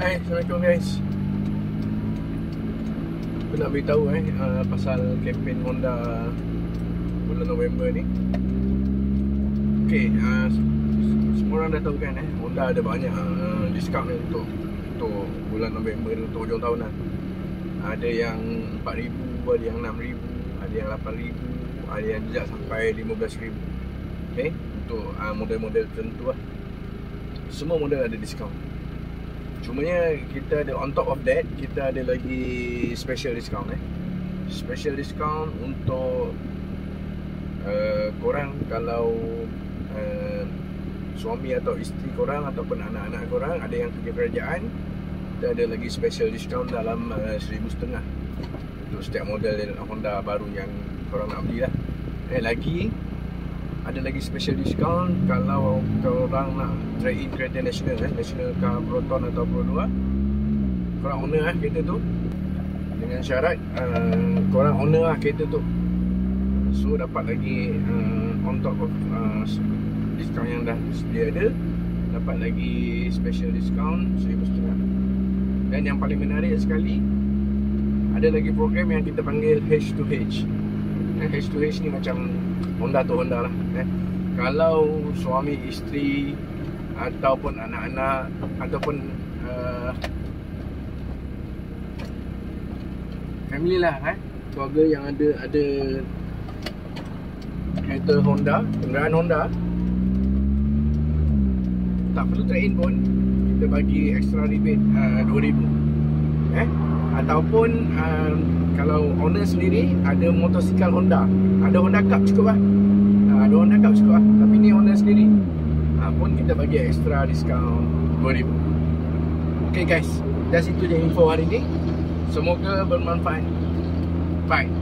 Hai, Assalamualaikum guys. Aku nak beritahu pasal kempen Honda bulan November ni. Okay, semua orang dah tahu kan Honda ada banyak diskaun untuk bulan November ni, untuk hujung tahun lah. Ada yang 4,000, ada yang 6,000, ada yang 8,000, ada yang jejak sampai 15,000. Okay, untuk model-model tertentu lah. Semua model ada diskaun. Cumanya kita ada, on top of that, kita ada lagi special discount special discount untuk korang kalau suami atau isteri korang ataupun anak-anak korang ada yang kerja kerajaan. Kita ada lagi special discount dalam 1,500 untuk setiap model Honda baru yang korang nak beli lah. Ada lagi special discount kalau korang nak trade in kereta nasional National Car Proton atau Pro 2. Korang owner kereta tu, dengan syarat korang owner kereta tu, so dapat lagi on top of discount yang dah sedia ada, dapat lagi special discount 1,500. Dan yang paling menarik sekali, ada lagi program yang kita panggil H2H. H2H ni macam Honda tu Honda lah. Kalau suami, isteri ataupun anak-anak ataupun family lah, keluarga yang ada kereta Honda, kenderaan Honda, tak perlu trade-in pun, kita bagi extra rebate 2,000. Ataupun kalau owner sendiri ada motosikal Honda, ada Honda Cup cukup lah, ada Honda Cup cukup lah, tapi ni owner sendiri pun kita bagi extra discount 2,000. Okay guys, dah situ je info hari ni. Semoga bermanfaat. Bye.